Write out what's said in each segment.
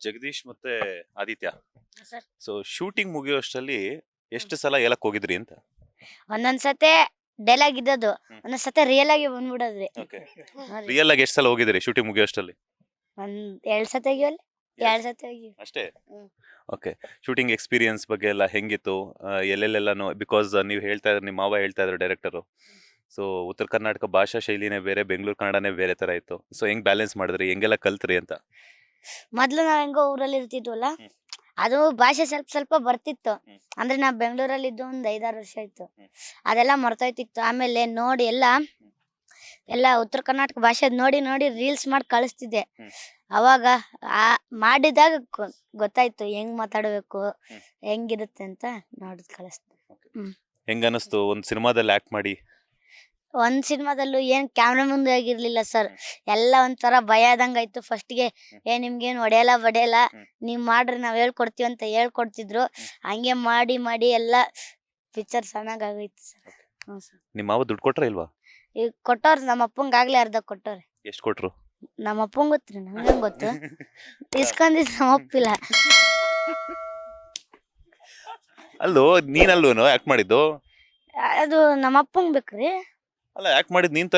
ಜಗದೀಶ್ ಮತ್ತೆ Aditya, sir so shooting ಮುಗಿಯೋಷ್ಟರಲ್ಲಿ ಎಷ್ಟು ಸಲ ಹೇಳಕ್ ಹೋಗಿದ್ರಿ ಅಂತ? ಒಂದೊಂದ್ಸತೆ ಡೈಲಾಗ್ ಇದ್ದದ್ದು ಒಂದೊಂದ್ಸತೆ ರಿಯಲ್ ಆಗಿ ಬಂದ್ಬಿಡೋದ್ರಿ. ರಿಯಲ್ ಆಗಿ ಎಷ್ಟು ಸಲ ಹೋಗಿದ್ರಿ ಶೂಟಿಂಗ್ ಮುಗಿಯೋಷ್ಟರಲ್ಲಿ? ಒಂದ್ 2 ಸತಿ ಹೋಗಿವಲ್ಲ, 2 ಸತಿ ಹೋಗಿವಿ ಅಷ್ಟೇ. ಹ್ಮ್. ಓಕೆ, ಶೂಟಿಂಗ್ ಎಕ್ಸ್ಪೀರಿಯನ್ಸ್ ಬಗ್ಗೆ ಎಲ್ಲ ಹೆಂಗಿತ್ತು? ಎಲ್ಲೆಲ್ಲೆಲ್ಲಾನು, ಬಿಕಾಸ್ ನೀವು ಹೇಳ್ತಾ ಇದ್ರು, ನಿಮ್ಮ ಮಾವ ಹೇಳ್ತಾ ಇದ್ರು ಡೈರೆಕ್ಟರು, ಸೊ ಉತ್ತರ ಕರ್ನಾಟಕ ಭಾಷಾ ಶೈಲಿನೇ ಬೇರೆ, ಬೆಂಗಳೂರು ಕನ್ನಡನೇ ಬೇರೆ ತರ ಇತ್ತು. ಸೊ ಹೆಂಗ್ ಬ್ಯಾಲೆನ್ಸ್ ಮಾಡಿದ್ರಿ, ಹೆಂಗೆಲ್ಲ ಕಲ್ತ್ರಿ ಅಂತ? ಮೊದ್ಲು ನಾವ್ ಹೆಂಗೋ ಊರಲ್ಲಿ ಇರ್ತಿದ್ವಲ್ಲ, ಅದು ಭಾಷೆ ಸ್ವಲ್ಪ ಸ್ವಲ್ಪ ಬರ್ತಿತ್ತು. ಅಂದ್ರೆ ನಾವ್ ಬೆಂಗಳೂರಲ್ಲಿ ಇದ್ದು ಒಂದ್ 5-6 ವರ್ಷ ಆಯ್ತು. ಅದೆಲ್ಲ ಮರ್ತೋಯ್ತಿತ್ತು. ಆಮೇಲೆ ನೋಡಿ ಎಲ್ಲ ಉತ್ತರ ಕರ್ನಾಟಕ ಭಾಷೆ ನೋಡಿ ನೋಡಿ ರೀಲ್ಸ್ ಮಾಡಿ ಕಳಿಸ್ತಿದ್ದೆ. ಅವಾಗ ಮಾಡಿದಾಗ ಗೊತ್ತಾಯ್ತು ಹೆಂಗ್ ಮಾತಾಡ್ಬೇಕು, ಹೆಂಗಿರುತ್ತೆ ಅಂತ ನೋಡಿದ್ ಕಳಿಸ್ದೆ. ಹೆಂಗ ಅನಿಸ್ತು ಒಂದ್ ಸಿನಿಮಾದಲ್ಲಿ ಆಕ್ಟ್ ಮಾಡಿ? ಒಂದ್ ಸಿನಿಮಾದಲ್ಲೂ ಏನ್ ಕ್ಯಾಮ್ರಾ ಮುಂದೆ ಆಗಿರ್ಲಿಲ್ಲ ಸರ್. ಎಲ್ಲ ಒಂಥರ ಭಯ ಆದಂಗ ಆಯ್ತು. ಫಸ್ಟ್ಗೆ ನಿಮ್ಗೇನ್ ಹೊಡೆಯಲ್ಲ, ನೀವ್ ಮಾಡ್ರಿ ನಾವ್ ಹೇಳ್ಕೊಡ್ತೀವಿ ಅಂತ ಹೇಳ್ಕೊಡ್ತಿದ್ರು. ಹಂಗೆ ಮಾಡಿ ಮಾಡಿ ಎಲ್ಲ ಪಿಕ್ಚರ್ ಚೆನ್ನಾಗಾಗೈತಿ ಸರ್. ಹ್ಞೂ ಸರ್. ನಿಮ್ಮ ಮಾವ ದುಡ್ಡು ಕೊಟ್ರ ಇಲ್ವಾ? ಈಗ ಕೊಟ್ಟವ್ರು, ನಮ್ಮ ಅಪ್ಪಂಗೆ ಆಗ್ಲೇ ಅರ್ಧ ಕೊಟ್ಟವ್ರೆ. ಎಷ್ಟು ಕೊಟ್ರು? ನಮ್ಮ ಅಪ್ಪಂಗೆ ಗೊತ್ತ್ರಿ, ನಂಗೆ ಗೊತ್ತು. ಇಸ್ಕೊಂಡಿದ್ ನಮ್ಮ ಅಪ್ಪಿಲ್ಲ. ಅಲ್ಲೋ, ನೀನಲ್ಲೂನು ಆಕ್ಟ್ ಮಾಡಿದ್ದು? ಅದು ನಮ್ಮ ಅಪ್ಪಂಗೆ ಬೇಕ್ರಿ. ಅಲ್ಲ, ಆಕ್ಟ್ ಮಾಡಿದ್ ನೀನ್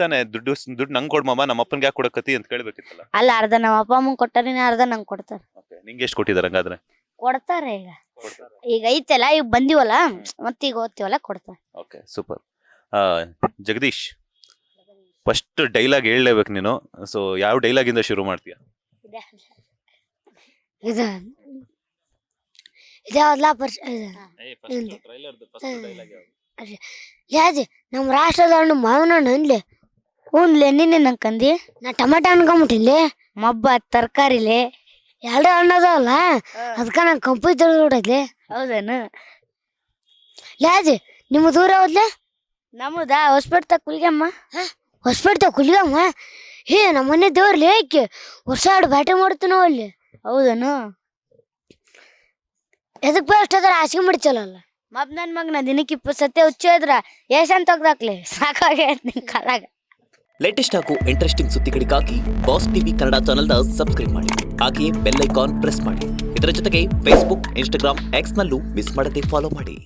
ತಾನೆ ದುಡ್ಡು ನಂಗೆ ಕೊಡ್ ಮಾಮ, ನಮ್ಮ ಅಪ್ಪನ್ಗೆ ಯಾಕೆ ಕೊಡಕತ್ತಿ ಅಂತ ಕೇಳ್ಬೇಕಿತ್ತಲ್ಲ. ಅಲ್ಲ, ಅರ್ಧ ನಮ್ಮ ಅಪ್ಪ ಅಮ್ಮಂಗೆ ಕೊಟ್ಟಾರೆ, ಅರ್ಧ ನಂಗೆ ಕೊಡ್ತಾರೆ. ನಿಂಗೆ ಎಷ್ಟು ಕೊಟ್ಟಿದಾರೆ ಹಂಗಾದ್ರೆ? ಕೊಡ್ತಾರೆ. ಈಗ ಐತಲ್ಲ, ಈಗ ಬಂದಿವಲ್ಲ, ಮತ್ತೀಗ ಓದ್ತೀವಲ್ಲ, ಕೊಡ್ತಾರೆ. Okay, super. Jagadish, first dialogue ಹೇಳಲೇಬೇಕು ನೀನು. ಸೊ ಯಾವ ಡೈಲಾಗ್ ಇಂದ ಶುರು ಮಾಡ್ತೀಯ? ಯಾಜಿ ನಮ್ಮ ರಾಷ್ಟ್ರದ ಹಣ್ಣು ಮಾವಿನ ಹಣ್ಣು ಅನ್ಲಿ. ಹ್ಞೂನ್ಲೆ, ನಿನ್ನೆ ನಂಗೆ ನಾ ಟಮಾಟೋ ಅನ್ಕೊಂಬಿಟ್ಟಿನ್ಲಿ. ಮಬ್ಬ ತರಕಾರಿಲಿ 2 ಹಣ್ಣು ಅದಾವಲ್ಲ, ಅದಕ್ಕೆ ನಂಗೆ ಕಂಪಿ ತಿಳಿದ್ಬಿಡೈತ್ಲಿ. ಹೌದೇನು? ಯಾಜಿ ನಿಮ್ಮ ದೂರ ಹೋದ್ಲೆ? ನಮ್ಮದಾ ಹೊಸಪೇಟೆ ಕುಲ್ಗಮ್ಮ. ಹೊಸಪೇಟೆ ಕುಲ್ಗಮ್ಮ? ನಮ್ಮ ಮನೆ ದೇವ್ರಲಿ ಏಕೆ ವರ್ಷ 2 ಬ್ಯಾಟಿ ಮಾಡ್ತೀನೋ ಅಲ್ಲಿ. ಹೌದೇನು? ಎದಕ್ ಬೇ ಅಷ್ಟದ್ರ ಹಾಸಿಗೆ ಮಡಿಚಲ್ಲ. ಮಬ್ ನನ್ನ ಮಗನ ದಿನಕ್ಕೆ 20 ಸತಿ ಹುಚ್ಚಿದ್ರ ಏಸನ್ ತೆಗ್ದಾಕ್ಲಿ ಸಾಕಾಗೈತೆ ನಿನ್ ಕಾಲಾಗ. ಲೇಟೆಸ್ಟ್ ಹಾಗೂ ಇಂಟ್ರೆಸ್ಟಿಂಗ್ ಸುದ್ದಿಗಳಿಗಾಗಿ ಬಾಸ್ ಟಿವಿ ಕನ್ನಡ ಚಾನೆಲ್ನ ಸಬ್ಸ್ಕ್ರೈಬ್ ಮಾಡಿ. ಹಾಗೆಯೇ ಬೆಲ್ ಐಕಾನ್ ಪ್ರೆಸ್ ಮಾಡಿ. ಇದರ ಜೊತೆಗೆ ಫೇಸ್ಬುಕ್, ಇನ್ಸ್ಟಾಗ್ರಾಮ್, ಎಕ್ಸ್ ನಲ್ಲೂ ಮಿಸ್ ಮಾಡದೆ ಫಾಲೋ ಮಾಡಿ.